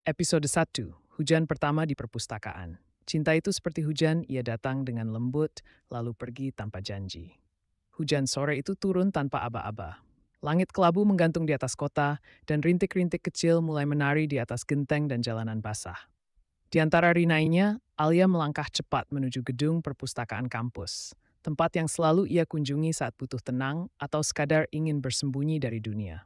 Episode 1, Hujan Pertama di Perpustakaan. Cinta itu seperti hujan, ia datang dengan lembut, lalu pergi tanpa janji. Hujan sore itu turun tanpa aba-aba. Langit kelabu menggantung di atas kota, dan rintik-rintik kecil mulai menari di atas genteng dan jalanan basah. Di antara rinainya, Alia melangkah cepat menuju gedung perpustakaan kampus, tempat yang selalu ia kunjungi saat butuh tenang atau sekadar ingin bersembunyi dari dunia.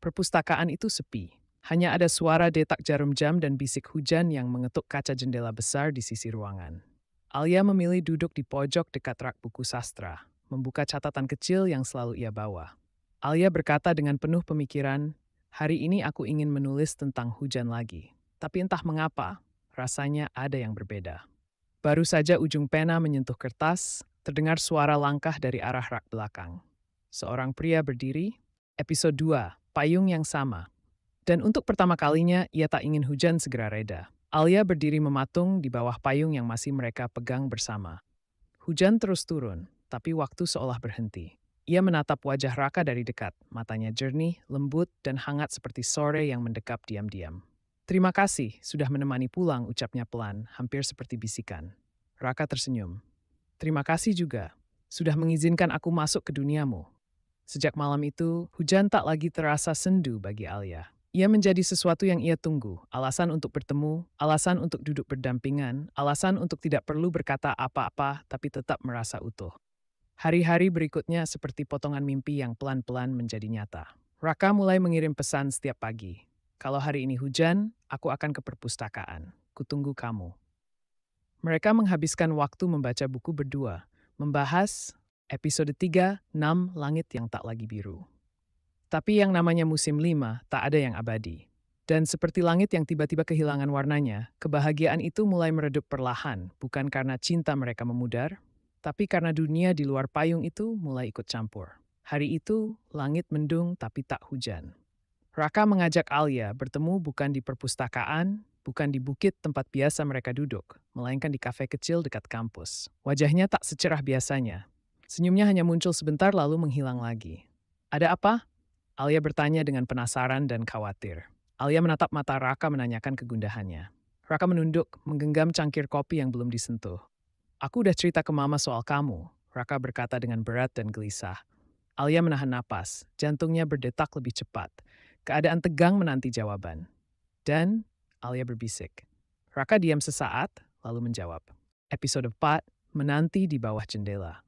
Perpustakaan itu sepi. Hanya ada suara detak jarum jam dan bisik hujan yang mengetuk kaca jendela besar di sisi ruangan. Alia memilih duduk di pojok dekat rak buku sastra, membuka catatan kecil yang selalu ia bawa. Alia berkata dengan penuh pemikiran, "Hari ini aku ingin menulis tentang hujan lagi." Tapi entah mengapa, rasanya ada yang berbeda. Baru saja ujung pena menyentuh kertas, terdengar suara langkah dari arah rak belakang. Seorang pria berdiri. Episode 2, Payung yang Sama. Dan untuk pertama kalinya, ia tak ingin hujan segera reda. Alia berdiri mematung di bawah payung yang masih mereka pegang bersama. Hujan terus turun, tapi waktu seolah berhenti. Ia menatap wajah Raka dari dekat, matanya jernih, lembut, dan hangat seperti sore yang mendekap diam-diam. "Terima kasih sudah menemani pulang," ucapnya pelan, hampir seperti bisikan. Raka tersenyum. "Terima kasih juga, sudah mengizinkan aku masuk ke duniamu." Sejak malam itu, hujan tak lagi terasa sendu bagi Alia. Ia menjadi sesuatu yang ia tunggu, alasan untuk bertemu, alasan untuk duduk berdampingan, alasan untuk tidak perlu berkata apa-apa tapi tetap merasa utuh. Hari-hari berikutnya seperti potongan mimpi yang pelan-pelan menjadi nyata. Raka mulai mengirim pesan setiap pagi. "Kalau hari ini hujan, aku akan ke perpustakaan. Kutunggu kamu." Mereka menghabiskan waktu membaca buku berdua, membahas episode 3, 6, Langit yang Tak Lagi Biru. Tapi yang namanya musim 5 tak ada yang abadi. Dan seperti langit yang tiba-tiba kehilangan warnanya, kebahagiaan itu mulai meredup perlahan, bukan karena cinta mereka memudar, tapi karena dunia di luar payung itu mulai ikut campur. Hari itu, langit mendung tapi tak hujan. Raka mengajak Alia bertemu bukan di perpustakaan, bukan di bukit tempat biasa mereka duduk, melainkan di kafe kecil dekat kampus. Wajahnya tak secerah biasanya. Senyumnya hanya muncul sebentar lalu menghilang lagi. "Ada apa?" Alia bertanya dengan penasaran dan khawatir. Alia menatap mata Raka menanyakan kegundahannya. Raka menunduk, menggenggam cangkir kopi yang belum disentuh. "Aku udah cerita ke Mama soal kamu," Raka berkata dengan berat dan gelisah. Alia menahan napas, jantungnya berdetak lebih cepat. Keadaan tegang menanti jawaban. Dan Alia berbisik. Raka diam sesaat, lalu menjawab. Episode 4, Menanti di Bawah Jendela.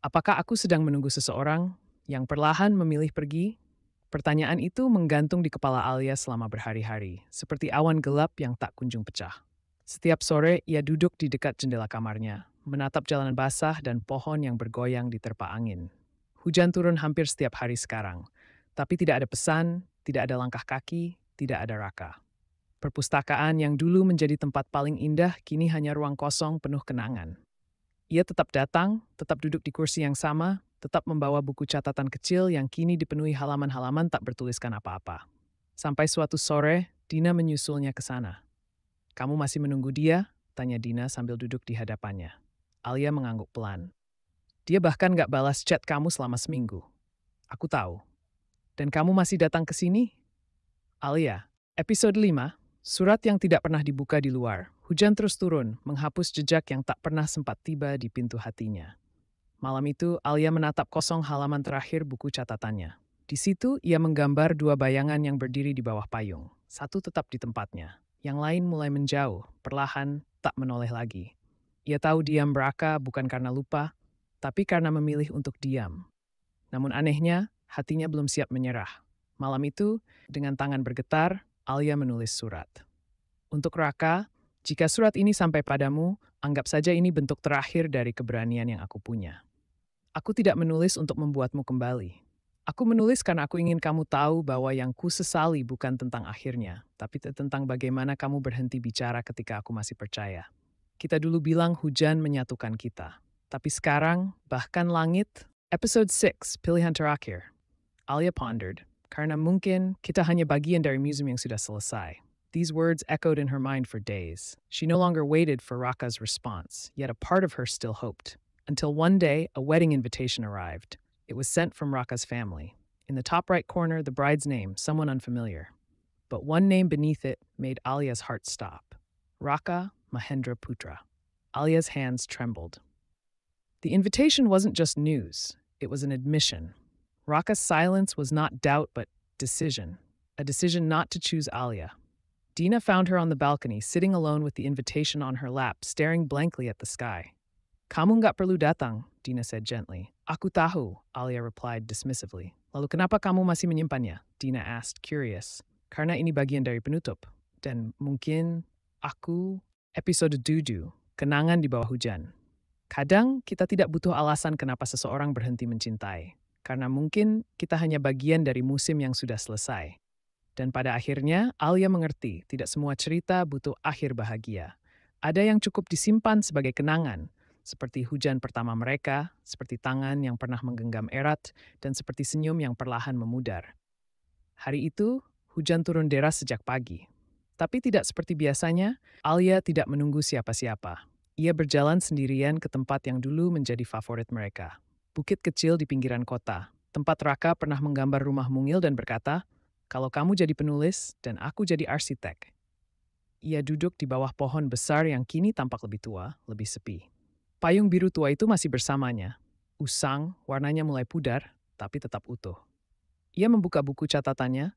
"Apakah aku sedang menunggu seseorang yang perlahan memilih pergi?" Pertanyaan itu menggantung di kepala Alia selama berhari-hari, seperti awan gelap yang tak kunjung pecah. Setiap sore, ia duduk di dekat jendela kamarnya, menatap jalanan basah dan pohon yang bergoyang diterpa angin. Hujan turun hampir setiap hari sekarang, tapi tidak ada pesan, tidak ada langkah kaki, tidak ada Raka. Perpustakaan yang dulu menjadi tempat paling indah kini hanya ruang kosong penuh kenangan. Ia tetap datang, tetap duduk di kursi yang sama, tetap membawa buku catatan kecil yang kini dipenuhi halaman-halaman tak bertuliskan apa-apa. Sampai suatu sore, Dina menyusulnya ke sana. "Kamu masih menunggu dia?" tanya Dina sambil duduk di hadapannya. Alia mengangguk pelan. "Dia bahkan gak balas chat kamu selama seminggu." "Aku tahu." "Dan kamu masih datang ke sini?" Alia, episode 5, surat yang tidak pernah dibuka di luar. Hujan terus turun, menghapus jejak yang tak pernah sempat tiba di pintu hatinya. Malam itu, Alia menatap kosong halaman terakhir buku catatannya. Di situ, ia menggambar dua bayangan yang berdiri di bawah payung. Satu tetap di tempatnya, yang lain mulai menjauh, perlahan, tak menoleh lagi. Ia tahu diam Raka bukan karena lupa, tapi karena memilih untuk diam. Namun anehnya, hatinya belum siap menyerah. Malam itu, dengan tangan bergetar, Alia menulis surat. "Untuk Raka, jika surat ini sampai padamu, anggap saja ini bentuk terakhir dari keberanian yang aku punya. Aku tidak menulis untuk membuatmu kembali. Aku menulis karena aku ingin kamu tahu bahwa yang ku sesali bukan tentang akhirnya, tapi tentang bagaimana kamu berhenti bicara ketika aku masih percaya. Kita dulu bilang hujan menyatukan kita. Tapi sekarang, bahkan langit." Episode 6, Pilihan Terakhir. Alia pondered, karena mungkin kita hanya bagian dari museum yang sudah selesai. These words echoed in her mind for days. She no longer waited for Raka's response, yet a part of her still hoped. Until one day, a wedding invitation arrived. It was sent from Raka's family. In the top right corner, the bride's name, someone unfamiliar. But one name beneath it made Alia's heart stop. Raka Mahendra Putra. Alia's hands trembled. The invitation wasn't just news, it was an admission. Raka's silence was not doubt but decision. A decision not to choose Alia. Dina found her on the balcony, sitting alone with the invitation on her lap, staring blankly at the sky. Kamu nggak perlu datang, Dina said gently. Aku tahu, Alia replied dismissively. Lalu kenapa kamu masih menyimpannya? Dina asked, curious. Karena ini bagian dari penutup. Dan mungkin aku... Episode 7, Kenangan di Bawah Hujan. Kadang kita tidak butuh alasan kenapa seseorang berhenti mencintai. Karena mungkin kita hanya bagian dari musim yang sudah selesai. Dan pada akhirnya, Alia mengerti tidak semua cerita butuh akhir bahagia. Ada yang cukup disimpan sebagai kenangan, seperti hujan pertama mereka, seperti tangan yang pernah menggenggam erat, dan seperti senyum yang perlahan memudar. Hari itu, hujan turun deras sejak pagi. Tapi tidak seperti biasanya, Alia tidak menunggu siapa-siapa. Ia berjalan sendirian ke tempat yang dulu menjadi favorit mereka. Bukit kecil di pinggiran kota, tempat Raka pernah menggambar rumah mungil dan berkata, "Kalau kamu jadi penulis dan aku jadi arsitek." Ia duduk di bawah pohon besar yang kini tampak lebih tua, lebih sepi. Payung biru tua itu masih bersamanya. Usang, warnanya mulai pudar, tapi tetap utuh. Ia membuka buku catatannya,